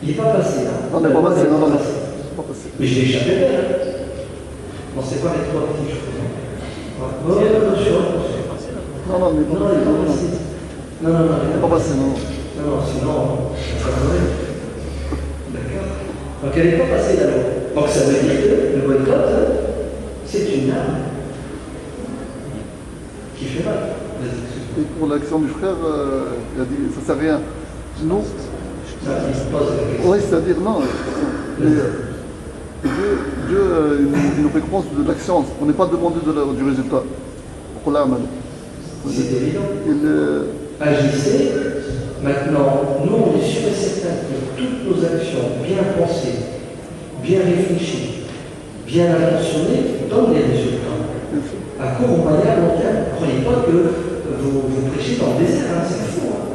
Il n'est pas passé là. Non, mais pas passé, non, non, non. Mais je l'ai échappé belle. Non, c'est pas les trois petites choses. Non, non, mais pas passé. Non, non, non, il n'est pas passé, non. Non, non, sinon, ça va. D'accord. Donc elle n'est pas passée la loi. Donc ça veut dire que le boycott, c'est une arme qui fait mal. Et pour l'action du frère, il a dit ça sert à rien. Nous. Oui, c'est-à-dire non. Dieu il nous récompense de l'action. On n'est pas demandé du résultat. Pour l'âme. C'est évident. Agissez. Maintenant, nous, on est sûr et certain que toutes nos actions bien pensées, bien réfléchies, bien intentionnées, donnent des résultats. À court, au moyen, à long terme. Ne croyez pas que vous prêchez dans le désert, hein, c'est fou. Hein.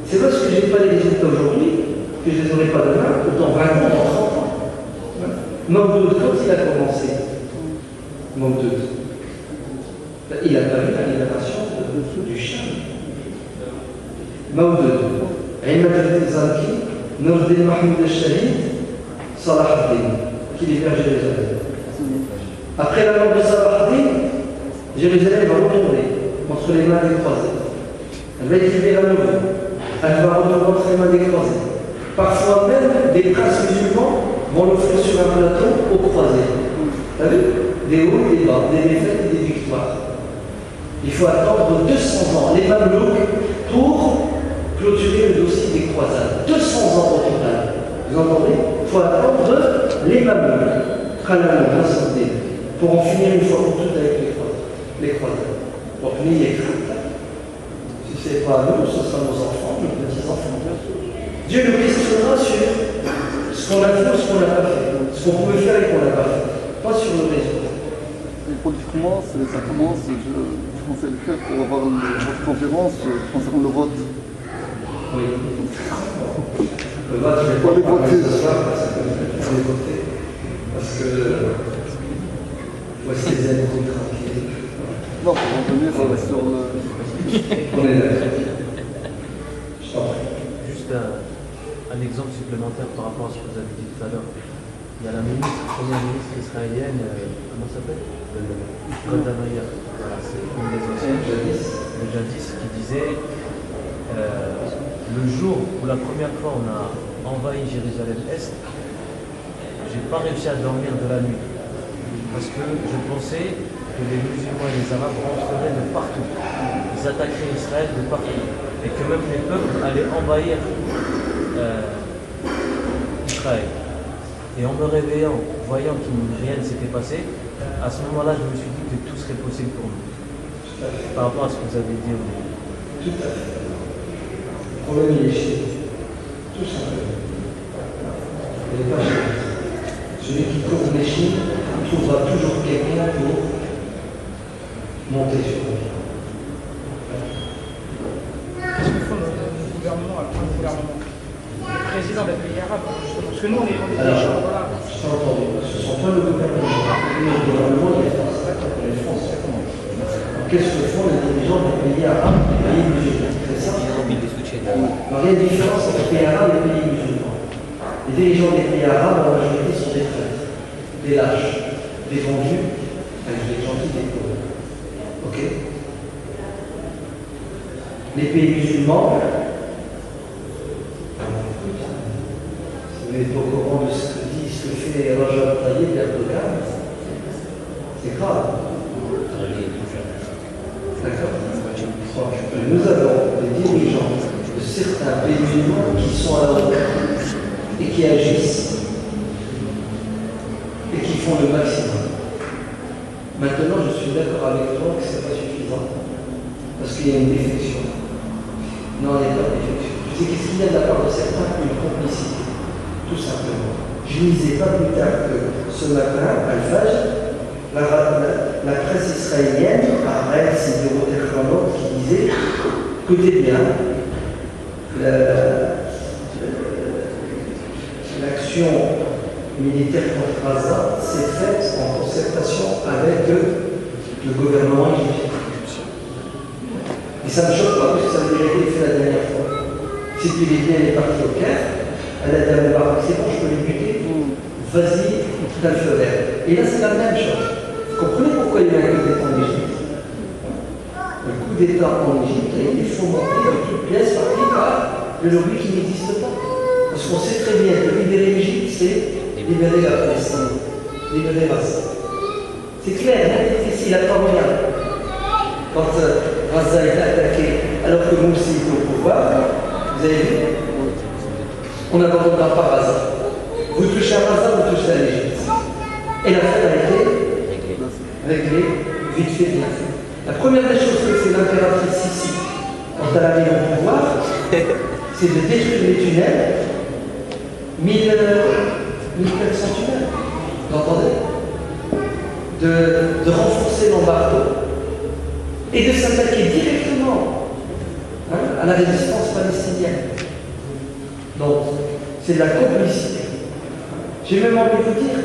C'est parce que je n'ai pas les résultats aujourd'hui que je ne les aurai pas demain, ou dans 20 ans, dans 30 ans. Mawdoud, quand il a commencé, Mawdoud, il n'a pas vu la libération du chien. Mawdoud, Imad al-Zanki, Nourdin Mahmoud al-Shahid, Salah al-Din, qui libère Jérusalem. Après la mort de Salah al-Din, Jérusalem va retourner entre les mains des croisés. Elle va être libérée à nouveau. Elle va retourner entre les mains des croisés. Parfois même, des princes musulmans vont l'offrir sur un plateau aux croisés. Vous avez vu? Des hauts et des bas, des défaites et des victoires. Il faut attendre 200 ans, les Mamelouks, pour clôturer le dossier des croisades. 200 ans au total. Vous entendez? Il faut attendre les Mamelouks, pour en finir une fois pour toutes avec les croisades. Donc, n'ayez crainte. Si ce n'est pas nous, ce sera nos enfants, nos petits-enfants. Dieu nous questionnera sur ce qu'on a fait ou ce qu'on n'a pas fait, ce qu'on pouvait faire et qu'on n'a pas fait, pas sur le résultat. Et politiquement, ça commence, je pensais le faire pour avoir votre conférence concernant le vote. Oui. Le vote, je ne vais pas les voter ce soir parce que voici les aides tranquilles. Non, pour revenir sur le... On est d'accord. Je t'en prie. Juste un exemple supplémentaire par rapport à ce que vous avez dit tout à l'heure. Il y a la première ministre israélienne, comment ça s'appelle? Golda Meir. Voilà, c'est une des anciennes, le jadis, qui disait le jour où la première fois on a envahi Jérusalem-Est, j'ai pas réussi à dormir de la nuit. Parce que je pensais que les musulmans et les arabes rentreraient de partout. Ils attaqueraient Israël de partout. Et que même les peuples allaient envahir Israël. Et en me réveillant, voyant que rien ne s'était passé, à ce moment-là, je me suis dit que tout serait possible pour nous. Par rapport à ce que vous avez dit au début. Tout à fait. Le problème, il est chez nous. Tout simplement. Il n'est pas chez nous. Celui qui court les Chines trouvera toujours quelqu'un pour monter sur lui. Qu'est-ce que font le gouvernement, le président des pays arabes, justement? Parce que nous, on est des gens, voilà. Je t'ai entendu. Ce ne sont pas le gouvernement. Le gouvernement, il est français. Les Français. Qu'est-ce que font les dirigeants des pays arabes et des pays musulmans? C'est ça? Alors, il y a une différence entre les pays arabes et les pays musulmans. Les dirigeants des pays arabes, en majorité, sont des traîtres, des lâches, des vendus, avec des gentils, des pauvres. Ok? Les pays musulmans, si vous n'êtes pas au courant de ce que dit, ce que fait Rajab Tayyip Erdogan, c'est grave. D'accord? Nous avons des dirigeants de certains pays musulmans qui sont à la hauteur et qui agissent et qui font le maximum. Maintenant, je suis d'accord avec toi que ce n'est pas suffisant parce qu'il y a une défection. Non, il n'y a pas de défection. Je sais qu'est-ce qu'il y a de la part de certains? Une complicité, tout simplement. Je lisais pas plus tard que ce matin, Al-Fajr, la presse israélienne, Arel, c'est de Rotter qui disait, écoutez bien, l'action militaire contre Gaza s'est faite en concertation avec le gouvernement égyptien. Et ça ne me choque pas, parce que ça avait déjà été fait la dernière fois. Sécurité, elle est partie au Caire, Elle a dit à Moubarak, c'est bon, je peux les buter, vas-y, t'as le feu vert. Et là, c'est la même chose. Vous comprenez pourquoi il y a eu un coup d'État en Égypte? Le coup d'État en Égypte a été fomenté de toutes pièces par le lobby qui n'existe pas. Parce qu'on sait très bien que libérer l'Égypte, c'est libérer la Palestine, libérer Gaza. C'est clair, ici, il n'a pas moyen. Quand Gaza a été attaqué, alors que Morsi était au pouvoir, vous avez vu, on n'abandonnera pas Gaza. Vous touchez à Gaza, vous touchez à l'Égypte. Et l'affaire a été réglée, vite fait, bien fait. La première des choses que fait l'impératrice Sissi, quand elle arrive au pouvoir, c'est de détruire les tunnels, 1400 tunnels, vous entendez, de renforcer l'embargo et de s'attaquer directement à la résistance palestinienne. Donc, c'est de la complicité. J'ai même envie de vous dire,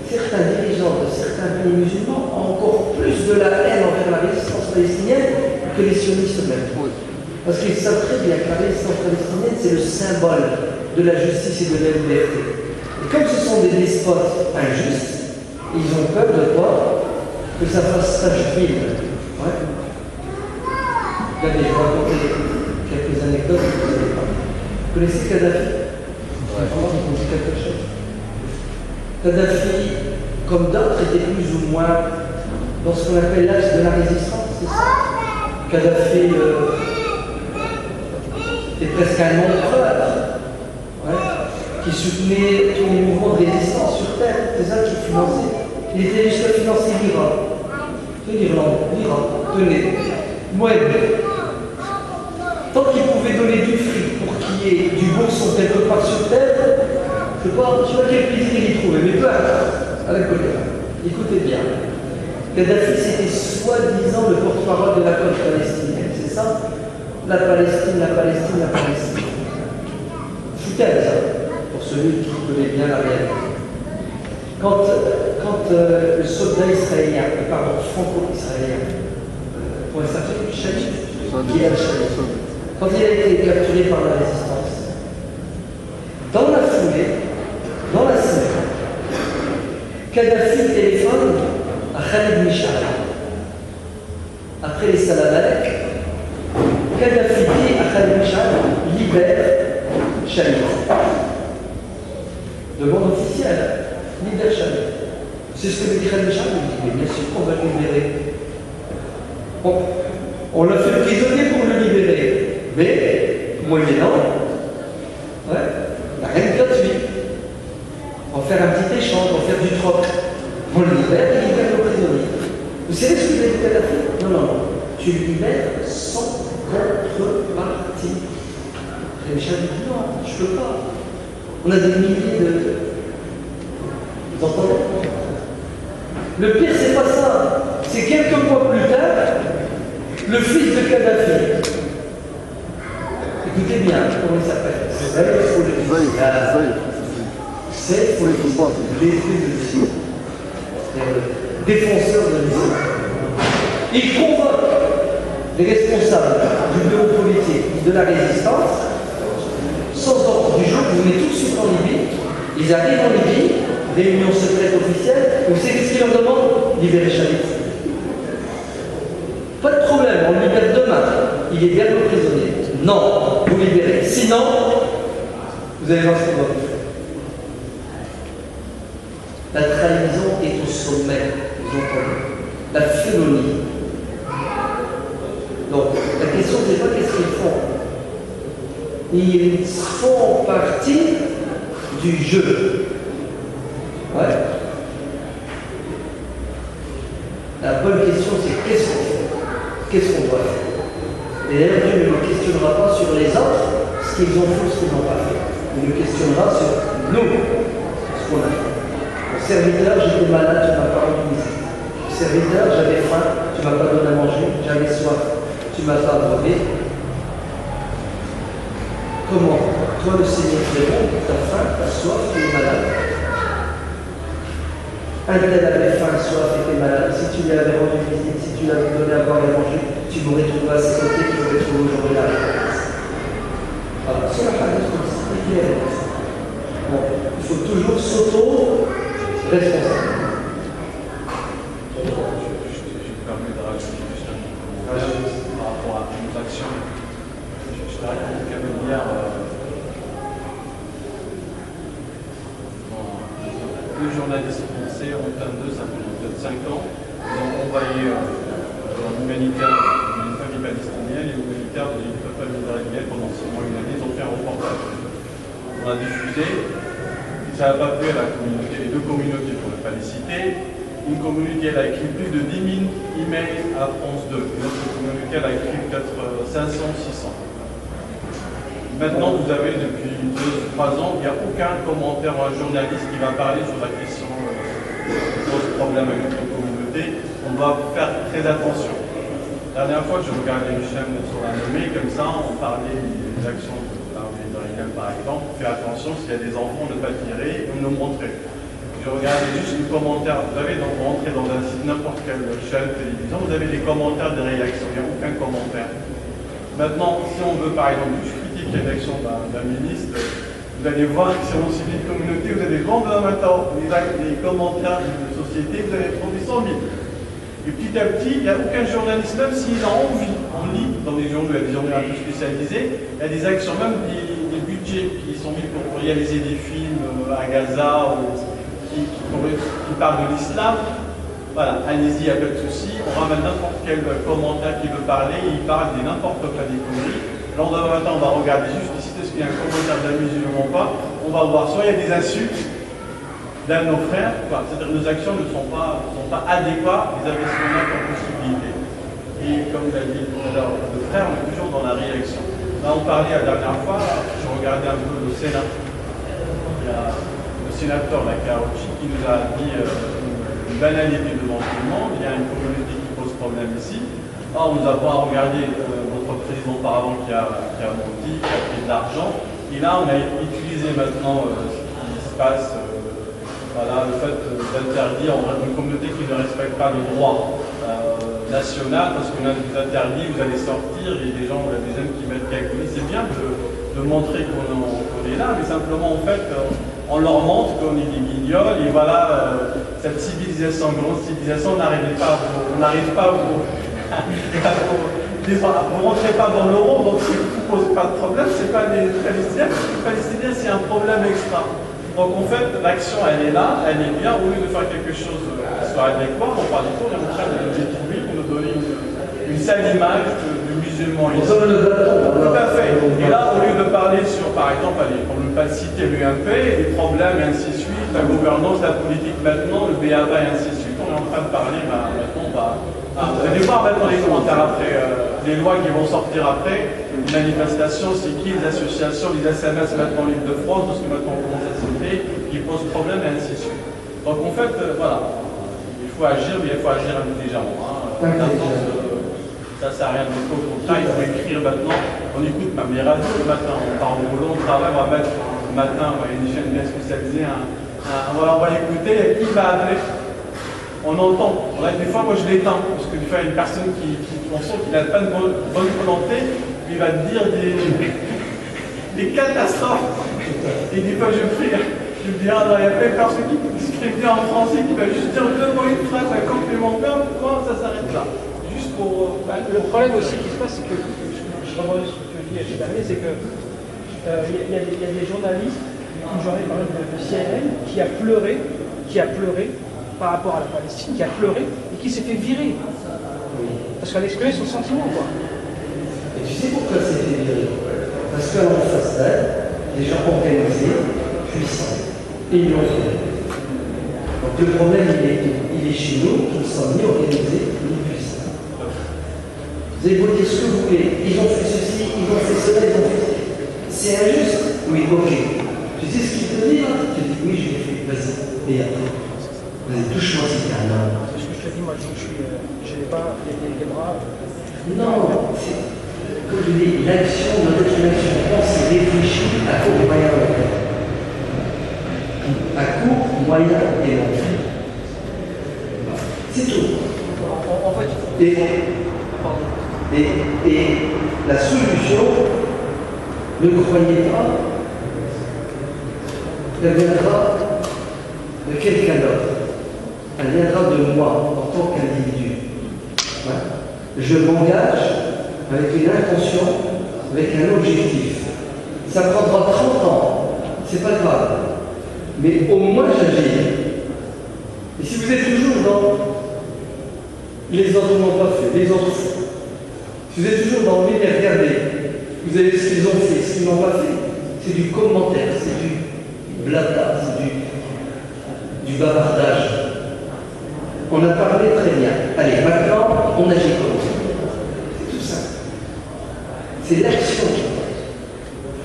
certains dirigeants de certains pays musulmans ont encore plus de la haine envers la résistance palestinienne que les sionistes eux-mêmes. Parce qu'ils savent très bien que la résistance palestinienne, c'est le symbole de la justice et de la liberté. Et comme ce sont des despotes injustes, ils ont peur de quoi? Que ça fasse tache d'huile. Ouais. Regardez, je vais raconter quelques anecdotes que vous n'avez pas. Vous connaissez Kadhafi? Ouais. Comment vous dit quelque chose? Kadhafi, comme d'autres, était plus ou moins dans ce qu'on appelle l'axe de la résistance, c'est ça? Kadhafi était presque un empereur, qui soutenait tous les mouvements de résistance sur Terre. C'est ça qu'il finançait. Il était jusqu'à financer l'Iran. L'Irlande, l'Iran, tenez, Moed. Tant qu'il pouvait donner du fric pour qu'il y ait du bon son quelque part sur Terre, je ne sais pas quel plaisir il y trouvait, mais peu importe, à la côté. Écoutez bien. Kadhafi, c'était soi-disant le porte-parole de la cause palestinienne, c'est ça? La Palestine, la Palestine, la Palestine. Foutaise, pour celui qui connaît bien la réalité. Quand le soldat israélien, franco-israélien, comment il s'appelle? Gilad Shalit, quand il a été capturé par la résistance, dans la foulée, dans la semaine, Kadhafi téléphone à Khalid Mishal. Après les Salam Alek, Kadhafi dit à Khalid Mishal, libère Shalit. Demande officielle. Libère Shalit. C'est ce que dit Khalid Mishal. Il dit, mais bien sûr qu'on va le libérer. On l'a fait prisonnier pour le libérer. Mais, moyennant, il n'y a rien de gratuit. On va faire un petit échange, on va faire du troc. On le libère et il libère le prisonnier. Vous savez ce que vous avez Kadhafi? Non. Tu le libères sans contrepartie. Khalid Mishal dit, non, je ne peux pas. On a des milliers de... Vous entendez? Le pire, c'est pas ça. C'est quelques mois plus tard, le fils de Kadhafi. Écoutez bien, comment il s'appelle? C'est pour les footballs. Défenseur de l'islam. Il convoque les responsables du bureau politique de la résistance sans ordre du jour. Vous venez tout de suite en Libye. Ils arrivent en Libye. Réunion secrète officielle, vous savez ce qu'ils leur demandent? Libérer Shalit. Pas de problème, on le libère demain. Il est bien le prisonnier. Non, vous libérez. Sinon, vous allez voir ce qu'on va faire. La trahison est au sommet, vous entendez? La félonie. Donc, la question, c'est pas qu'est-ce qu'ils font. Ils font partie du jeu. Ouais. La bonne question, c'est qu'est-ce qu'on fait? Qu'est-ce qu'on doit faire? Et d'ailleurs, Dieu ne nous questionnera pas sur les autres, ce qu'ils ont fait ou ce qu'ils n'ont pas fait. Il nous questionnera sur nous, ce qu'on a fait. Mon serviteur, j'étais malade, tu ne m'as pas rendu visite. Mon serviteur, j'avais faim, tu ne m'as pas donné à manger, j'avais soif, tu ne m'as pas abreuvé. Comment? Toi, le Seigneur, tu es bon, tu as faim, tu as soif, tu es malade. Un tel avait faim, soif, était malade. Si tu lui avais rendu visite, si tu lui avais donné à boire et à manger, tu m'aurais trouvé à ses côtés, tu m'aurais trouvé aujourd'hui la réponse. Voilà, c'est la hadith comme ça, c'est clair. faut toujours s'auto-responsabiliser. Je permets de rajouter juste un petit par rapport à nos actions. Je t'arrête pour Cavalière. Deux journalistes français, en 22, ça fait peut-être 5 ans, ils ont envoyé l'humanitaire d'une famille palestinienne et l'humanitaire d'une famille israélienne pendant 6 mois, une année. Ils ont fait un reportage. On a diffusé. Ça n'a pas plu à la communauté, les deux communautés pour ne pas les citer. Une communauté elle a écrit plus de 10 000 emails à France 2. Une autre communauté elle a écrit peut-être 500, 600. Maintenant, vous avez depuis 2-3 ans, il n'y a aucun commentaire ou un journaliste qui va parler sur la question qui pose problème avec notre communauté. On doit faire très attention. La dernière fois, je regardais une chaîne sur la nommée, comme ça, on parlait des actions de l'armée israélienne, par exemple. Faites attention, s'il y a des enfants, ne pas tirer ou ne montrer. Je regardais juste les commentaires. Vous avez donc rentré dans un site, n'importe quelle chaîne de télévision, vous avez des commentaires, des réactions. Il n'y a aucun commentaire. Maintenant, si on veut, par exemple, juste critiquer l'action d'un ministre, vous allez voir que si on suit une communauté, vous avez des grands maintenant, les commentaires de la société, vous allez trouver 100 000. Et petit à petit, il n'y a aucun journaliste, même s'il a envie, on lit dans les journaux, il y a des journaux un peu spécialisés, il y a des actions, même des budgets qui sont mis pour réaliser des films à Gaza ou qui parlent de l'islam. Voilà, allez-y, il n'y a pas de souci. On ramène n'importe quel commentaire qui veut parler, il parle de n'importe quoi des conneries. Alors maintenant, on va regarder juste ici, est-ce qu'il y a un commentaire d'un musulman ou pas. On va voir, soit il y a des insultes d'un de nos frères, c'est-à-dire que nos actions ne sont pas adéquates, les investissements en possibilité. Et comme l'a dit tout à l'heure le frère, on est toujours dans la réaction. Là, on parlait la dernière fois, je regardais un peu le Sénat. Il y a le sénateur, la Karochi, qui nous a dit une banalité devant tout le monde. Il y a une communauté qui pose problème ici. On nous a pas regardé notre président auparavant qui a menti, qui a pris de l'argent. Et là, on a utilisé maintenant ce qui se passe, voilà, le fait d'interdire une communauté qui ne respecte pas le droit national, parce qu'on a interdit, vous allez sortir, il y a des gens, il y a des jeunes qui mettent quelques lignes. C'est bien de montrer qu'on est là, mais simplement, en fait, on leur montre qu'on est des guignols, et voilà, cette civilisation, grande civilisation, on n'arrive pas à vous rentrez pas dans l'euro, donc ça ne vous pose pas de problème, c'est pas les Palestiniens. Les Palestiniens, c'est un problème extra. Donc en fait, l'action, elle est là, elle est bien. Au lieu de faire quelque chose qui soit adéquat, on parle du tout, on est en train de nous détruire pour nous donner une sale image du musulman ici. Tout à fait. Et là, au lieu de parler sur, par exemple, allez, pour ne pas citer l'UMP, les problèmes et ainsi de suite, la gouvernance, la politique maintenant, le BABA et ainsi de suite, on est en train de parler, maintenant, vous allez voir maintenant les commentaires après, les lois qui vont sortir après, les manifestations, c'est qui, les associations, les SMS maintenant l'Île-de-France, parce que maintenant on commence à citer, qui posent problème et ainsi de suite. Donc en fait, voilà, il faut agir, mais il faut agir intelligemment. Ça sert à rien de au contraire, il faut écrire maintenant. On écoute même les radios le matin, on part au boulot, on travaille, on va mettre le matin, il y a une chaîne bien spécialisée, on va écouter, qui va appeler. On entend. Des fois, moi je l'éteins, parce que des fois, il y a une personne on sent qu'il n'a pas de bonne volonté, il va te dire des catastrophes. Et des fois, je me dis, non, il y a pas une personne qui s'écrit bien en français, qui va juste dire deux mots, une phrase, un complémentaire, pourquoi ça s'arrête là? Juste pour. Le problème aussi qui se passe, c'est que, je reviens sur ce que tu dis, c'est que il y a des journalistes, une journée par exemple de CNN, qui a pleuré par rapport à la Palestine, qui a pleuré et qui s'est fait virer. Parce qu'elle a exprimé son sentiment, quoi. Et tu sais pourquoi c'est fait virer? Parce qu'à l'en face d'elle, des gens organisés, puissants, et ils l'ont fait. Donc le problème, il est chez nous, qui ne sont ni organisés, ni puissants. Vous avez beau dire ce que vous voulez, ils ont fait ceci, ils ont fait cela, ils ont fait cela. C'est injuste? Oui, ok. Tu sais ce qu'il te dit, là? Tu dis, oui, je l'ai fait, vas-y, et après. Touche-moi si t'es un homme. C'est ce que je te dis, moi, je n'ai pas les bras. Non, comme je dis, l'action doit être une action pensée, réfléchie à court, moyen et long terme. À court, moyen et long terme. C'est tout. En fait, et la solution, ne croyez pas elle viendra de quelqu'un d'autre. Elle viendra de moi en tant qu'individu. Ouais. Je m'engage avec une intention, avec un objectif. Ça prendra 30 ans, c'est pas grave. Mais au moins j'agis. Et si vous êtes toujours dans les autres n'ont pas fait, les autres font. Si vous êtes toujours dans le mais regardez, vous avez ce qu'ils ont fait, ce qu'ils n'ont pas fait, c'est du commentaire, c'est du blabla, c'est du bavardage. On a parlé très bien. Allez, maintenant, on agit comme ça. C'est tout ça. C'est l'action.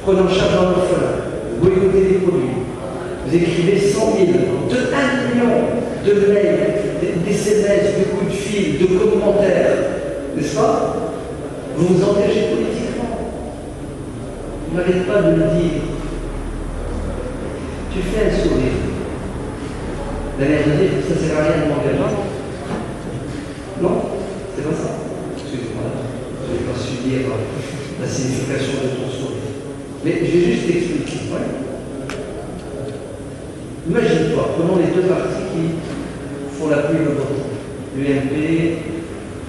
Prenons chaque orphelin, vous boycottez les produits, vous écrivez 100 000, 1 million de mails, des SMS, de coups de fil, de commentaires, n'est-ce pas? Vous vous engagez politiquement. Vous n'arrêtez pas de le dire. Tu fais un sourire. La mère de dire, ça ne sert à rien de m'engager. Non, c'est pas ça. Excuse-moi, je ne vais pas subir la signification de ton sourire. Mais je vais juste t'expliquer. Ouais. Imagine-toi, prenons les deux partis qui font la pluie le vote. L'UMP,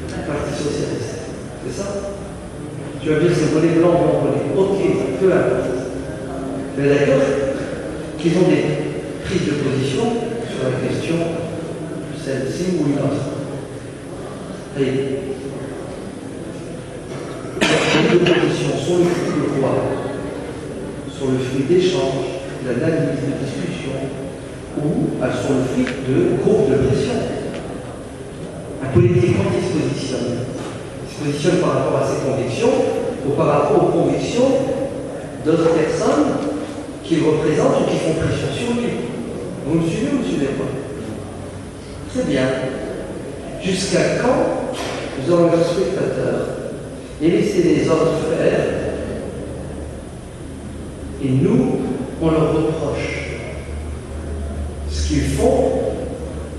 le Parti Socialiste. C'est ça? Tu vas dire c'est volet blanc, blanc, volet. Ok, peu importe. Mais d'accord qu'ils ont des prises de position sur la question, celle-ci ou une autre. Allez. Les prises de position sont le fruit de quoi? Sont le fruit d'échanges, d'analyse, de discussion, ou elles sont le fruit de groupes de pression. Un politique, quand il se positionne par rapport à ses convictions ou par rapport aux convictions d'autres personnes qu'il représente ou qui font pression sur lui. Vous me suivez ou vous ne suivez pas? Très bien. Jusqu'à quand nous aurons un spectateur et laisser les autres faire et nous, on leur reproche ce qu'ils font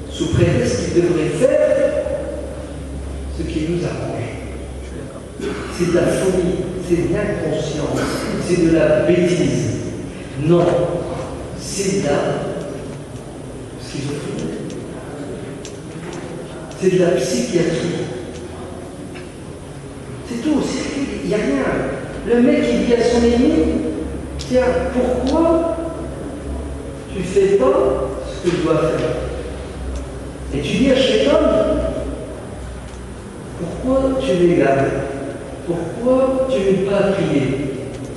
sous prétexte qu'ils devraient faire ce qui nous arrange. C'est de la folie, c'est de l'inconscience, c'est de la bêtise. Non, c'est de la schizophrénie. C'est de la psychiatrie. C'est tout, il n'y a rien. Le mec il dit à son ennemi, tiens, pourquoi tu ne fais pas ce que je dois faire? Et tu dis à Shaitan, pourquoi tu m'égares? Pourquoi tu n'es pas à prier?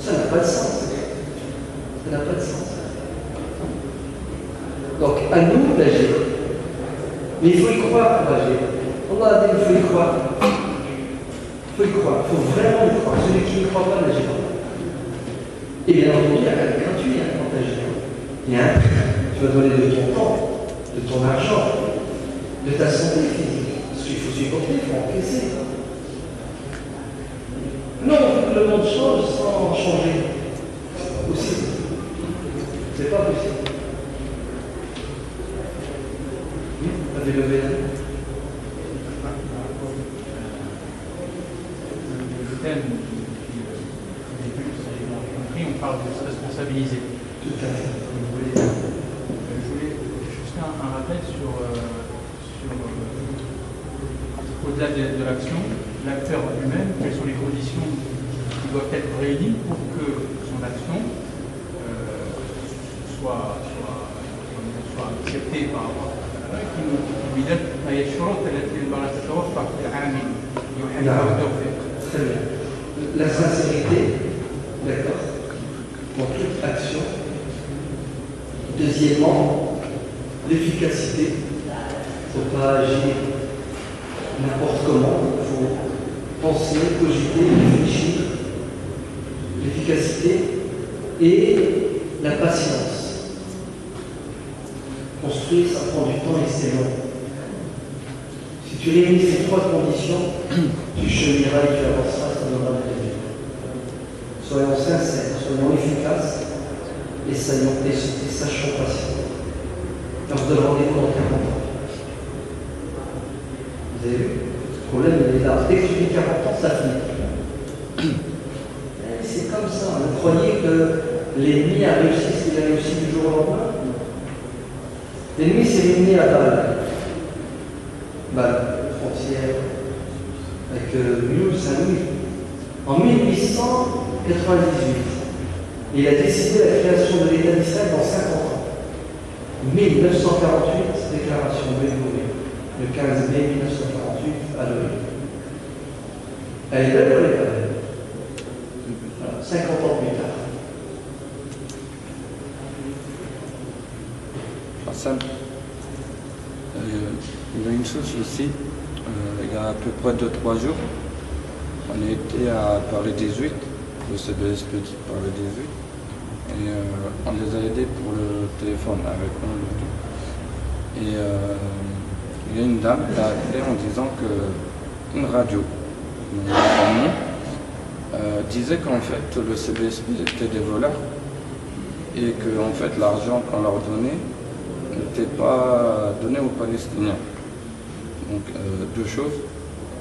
Ça n'a pas de sens. Ça n'a pas de sens. Donc, à nous d'agir. Mais il faut y croire pour agir. Allah a dit qu'il faut y croire. Il faut y croire. Il faut vraiment y croire. Celui qui ne croit pas n'agit pas. Et bien entendu, il y a un gratuit quand tu agis. Il y a un prix. Tu vas donner de ton temps, de ton argent, de ta santé physique. Parce qu'il faut supporter, il faut encaisser. Non, le monde change sans changer. Aussi. C'est pas possible. Oui, vous avez levé la main. Le thème du début, c'est compris, on parle de se responsabiliser. Tout à fait. Je voulais juste un rappel sur au-delà de l'action, l'acteur lui-même, quelles sont les conditions qui doivent être réunies pour que son action soit acceptée par rapport à la qui lui donne Très bien. La sincérité, d'accord, dans toute action. Deuxièmement, l'efficacité. Il ne faut pas agir n'importe comment, il faut penser, cogiter, réfléchir. L'efficacité et la patience. Construire, ça prend du temps et c'est long. Si tu réunis ces trois conditions, tu chemineras et tu avanceras, ça donnera de plaisir. Soyons sincères, soyons efficaces et sachons patients. Et on se donne rendez-vous dans 40 ans. Vous avez vu? Le problème, il est là. Dès que tu dis 40 ans, ça finit. C'est comme ça. Vous croyez que l'ennemi a réussi ce qu'il a réussi du jour au lendemain. L'ennemi s'est réuni à Bâle, frontière avec Saint-Louis, en 1898. Il a décidé la création de l'État d'Israël dans 50 ans. 1948, déclaration de Bégouré, le 15 mai 1948 à Lyon. Elle est belle, elle est belle. Voilà, 50 ans plus tard. Hassan, il y a une chose aussi, il y a à peu près 2-3 jours, on était à Paris 18, le CBSP de Paris 18, et on les a aidés pour le téléphone avec nous. Et il y a une dame qui a appelé en disant qu'une radio, disait qu'en fait le CBSP était des voleurs et que en fait l'argent qu'on leur donnait n'était pas donné aux Palestiniens. Donc deux choses.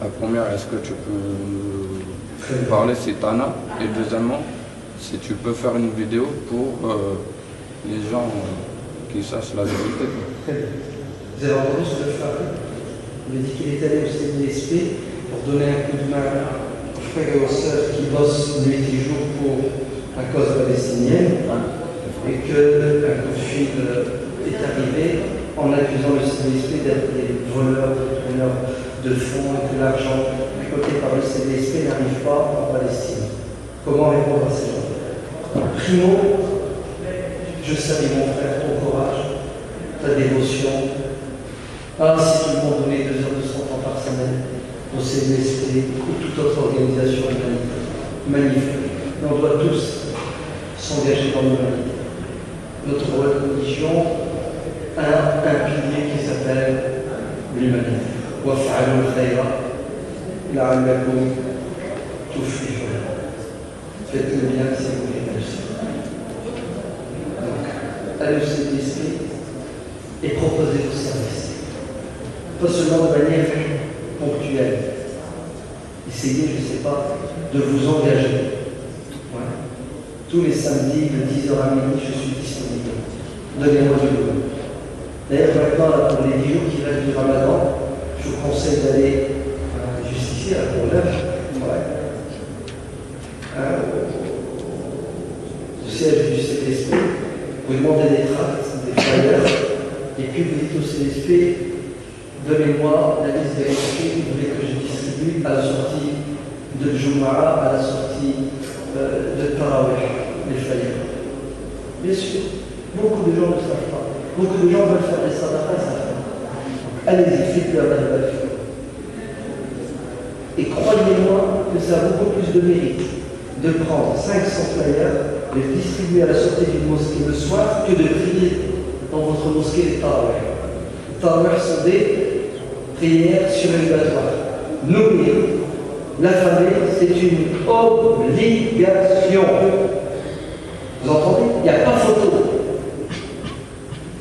La première, est-ce que tu peux nous parler, c'est Tana, et deuxièmement, si tu peux faire une vidéo pour les gens qui sachent la vérité. Vous avez entendu ce que je fais? Il a dit qu'il est allé au CBSP pour donner un coup de main aux frères et aux sœurs qui bossent nuit et jour pour la cause palestinienne, et qu'un coup de fil est arrivé en accusant le CBSP d'être des voleurs, des preneurs de fonds, et que l'argent récolté par le CBSP n'arrive pas en Palestine. Comment répondre à ces gens? Primo, je salue mon frère, ton courage, ta dévotion. Ah, si tout le monde donnait 2 heures de son temps par semaine au CBSP ou toute autre organisation humanitaire. Magnifique. Mais on doit tous s'engager dans l'humanité. Notre religion a un pilier qui s'appelle l'humanité. وَافْعَلُوا الْخَيْرَ لَعَلَّكُمْ تُفْلِحُونَ. Faites le bien si vous voulez réussir. Donc, allez au CBSP et proposez vos services. Pas seulement de manière ponctuelle. Essayez, je ne sais pas, de vous engager. Ouais. Tous les samedis, de 10h à midi, je suis disponible. Donnez-moi du boulot. D'ailleurs, maintenant, là, pour les 10 jours qui restent du Ramadan, je vous conseille d'aller juste ici, à Courneuve, au siège du CBSP, vous demandez des tracts, des flyers, et puis vous dites au CBSP, donnez-moi la liste des reçus que vous voulez que je distribue à la sortie de Jumu'ah, à la sortie de Tarawih, les flyers. Bien sûr, beaucoup de gens ne savent pas. Beaucoup de gens veulent faire des sadaqas, ça fait. Allez-y, faites-le à la valeur. Et croyez-moi que ça a beaucoup plus de mérite de prendre 500 flyers, de les distribuer à la sortie d'une mosquée le soir, que de prier dans votre mosquée les tarawih. Les tarawih sont des prières surérogatoires. Nourrir la famille, c'est une obligation. Vous entendez? Il n'y a pas photo.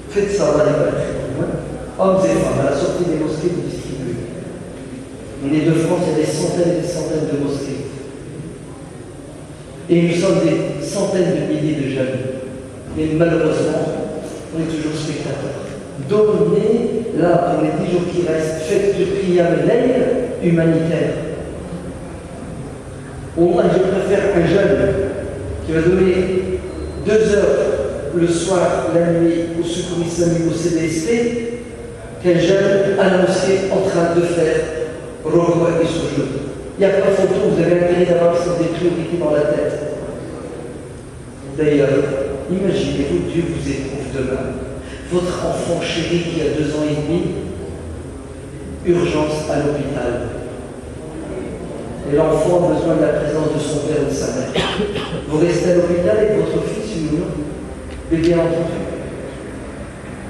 Faites ça, on a des balles. Hommes et femmes, à la sortie des mosquées, vous distribuez. On est de France, il y a des centaines et des centaines de mosquées. Et nous sommes des centaines de milliers de jeunes. Mais malheureusement, on est toujours spectateurs. Donnez, là, pour les 10 jours qui restent, faites du qiyam al-layl humanitaire. Au moins, je préfère un jeune qui va donner 2 heures le soir, la nuit, au secours islamique, au CBSP, qu'un jeune à la mosquée en train de faire Rokwa et Sojoud. Il n'y a pas photo, vous avez intérêt d'avoir des priorités dans la tête. D'ailleurs, imaginez-vous, Dieu vous éprouve demain. Votre enfant chéri qui a 2 ans et demi, urgence à l'hôpital. Et l'enfant a besoin de la présence de son père ou de sa mère. Vous restez à l'hôpital avec votre fils ou non? Mais bien entendu.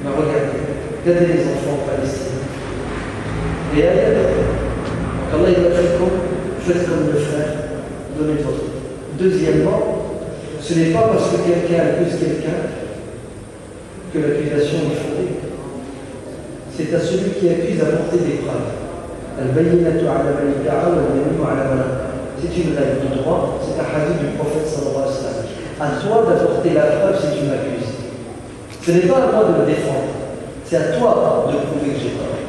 Mais regardez les enfants palestiniens. Et ailleurs, qu'Allah il va faire comme, faites comme le frère, donnez votre. Deuxièmement, ce n'est pas parce que quelqu'un accuse quelqu'un que l'accusation est fondée. C'est à celui qui accuse à porter des preuves. C'est une règle de droit, c'est un hadith du prophète sallallahu alayhi wa sallam. À toi d'apporter la preuve si tu m'accuses. Ce n'est pas à moi de me défendre. C'est à toi de prouver que j'ai tort,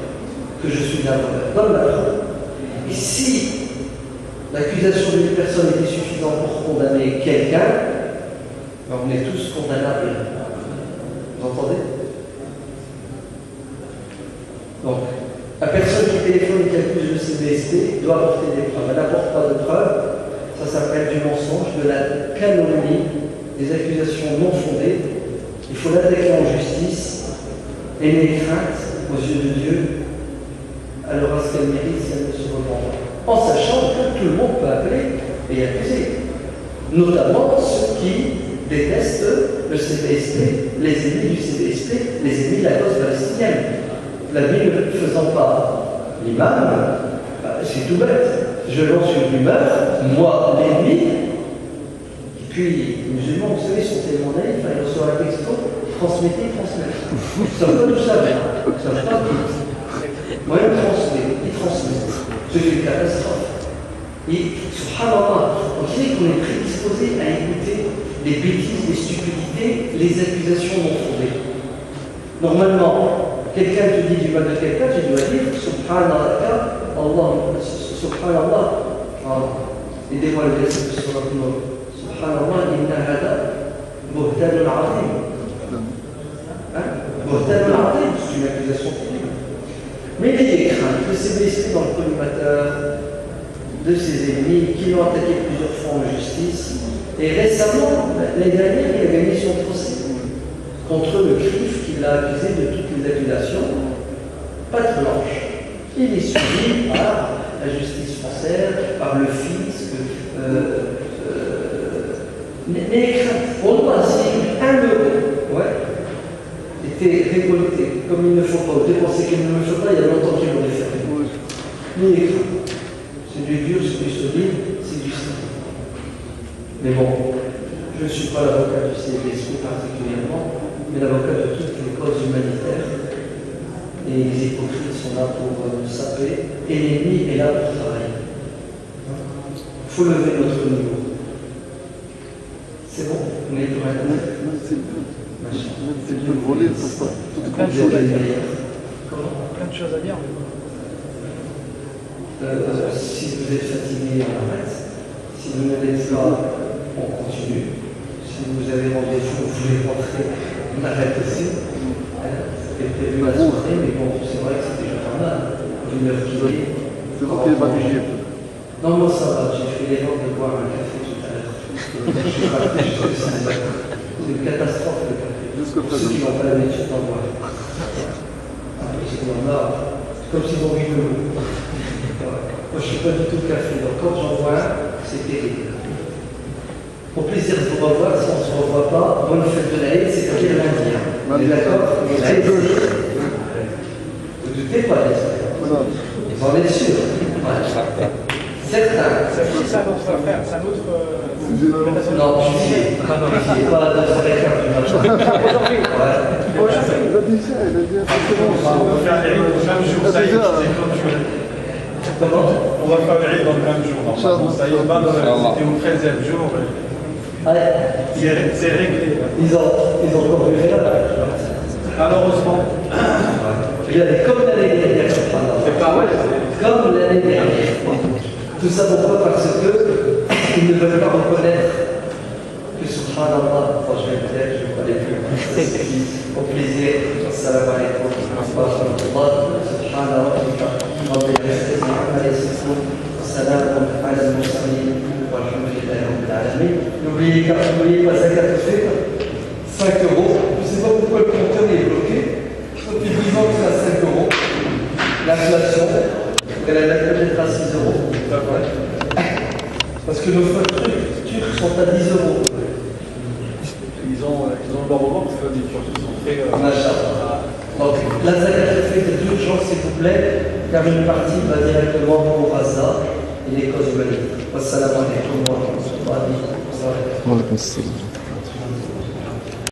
que je suis un voleur. Donne la preuve. Et si l'accusation d'une personne était suffisante pour condamner quelqu'un, ben on est tous condamnables. Vous entendez? Donc, la personne qui téléphone et qui accuse le CBSP doit apporter des preuves. Elle n'apporte pas de preuves. Ça s'appelle du mensonge, de la calomnie, des accusations non fondées. Il faut l'attaquer en justice et les craintes aux yeux de Dieu. Elle aura ce qu'elle mérite si elle ne se reprend pas. En sachant que tout le monde peut appeler et accuser. Notamment ceux qui détestent le CBSP, les ennemis du CBSP, les ennemis de la cause palestinienne. La Bible ne faisant pas l'imam, c'est tout bête. Je lance une rumeur, moi, l'ennemi, et puis les musulmans, vous savez, sont tellement naïfs, ils reçoivent un texto, transmettez, transmettez. Ils ne savent pas d'où ça vient, ils ne savent pas d'où. Moi, ils transmettent. C'est une catastrophe. Et, subhanallah, on dirait qu'on est prédisposé à écouter les bêtises, les stupidités, les accusations non fondées. Normalement, quelqu'un te dit du mal de quelqu'un, tu dois dire Subhanallah, Subhanallah. Aidez-moi le verset de Surat Nur. Subhanallah, inna hada buhtanun azim. Buhtanun azim, c'est une accusation terrible. Mais il est craint que ces blessés dans le collimateur de ses ennemis qui l'ont attaqué plusieurs fois en justice. Et récemment, l'année dernière, il a gagné son procès contre le CRIF qui l'a accusé de toutes les accusations, patte blanche. Il est suivi par la justice française, par le fisc, les craintes. Pour nous, si 1 euro était récolté comme il ne faut pas, ou dépensé comme il ne faut pas, il y a longtemps qu'il l'aurait fait. Mais les craintes, c'est du dur, c'est du solide, c'est du simple. Mais bon, je ne suis pas l'avocat du CBSP particulièrement, mais l'avocat de toutes les causes humanitaires. Et les hypocrites sont là pour nous saper, et l'ennemi est là pour travailler. Il faut lever notre niveau. C'est bon? On est pour un Même si le voler, ça se passe. Plein de choses à dire. Plein de choses à dire. Si vous êtes fatigué, on arrête. Si vous ne l'êtes pas, on continue. Si vous avez rendez-vous, vous voulez rentrer, on arrête aussi. C'était prévu à la soirée, mais bon, c'est vrai que c'est déjà pas mal. Une heure qui est. C'est vous qui avez battu. Non, moi ça va, j'ai fait l'erreur de boire un café tout à l'heure. Je suis raté jusqu'à 6 heures. C'est une catastrophe le café. Pour ceux qui n'ont pas l'habitude d'en boire. C'est comme s'ils ont bu de l'eau. Moi je ne suis pas du tout café, donc quand j'en vois un, c'est terrible. Au plaisir de vous revoir, si on ne se revoit pas, bonne fête de l'Aïd, c'est-à-dire lundi. On est d'accord? L'Aïd, vous ne doutez pas, vous en êtes sûr? Certain. C'est un autre frère, c'est un autre. Non, je suis pas à 2h15 du matin. Aujourd'hui. Il a dit ça, il a dit On va faire les rites le même jour, ça y est, c'est clôturé. Comment? On va faire les rites dans le même jour. Normalement, ça y est, c'était au 13e jour. C'est réglé. Ils ont encore vu là. Malheureusement. Regardez, comme l'année dernière, C'est pas vrai. comme l'année dernière. Tout ça pourquoi? Parce qu'ils ne veulent pas reconnaître que subhanallah, je vais le dire, je ne vais pas aller plus loin. Au plaisir, assalamu alaikum wa rahmatullah, subhanallah, rabbil izzati amma yasifun, salamun ala al-mursalin, walhamdulillahi rabbil alamin. N'oubliez pas zakat al-fitr, 5 euros. Je ne sais pas pourquoi le compteur est bloqué. Depuis 10 ans que c'est à 5 euros. L'inflation, elle a peut-être à 6 euros. Parce que nos feux turcs sont à 10 euros. Ils ont leur revente, ils ont fait. Donc, la zakat al-fitr d'urgence, s'il vous plaît, car une partie va directement pour Gaza et les causes humanitaires. Wassalamu alaikum wa rahmatullahi wa barakatuh.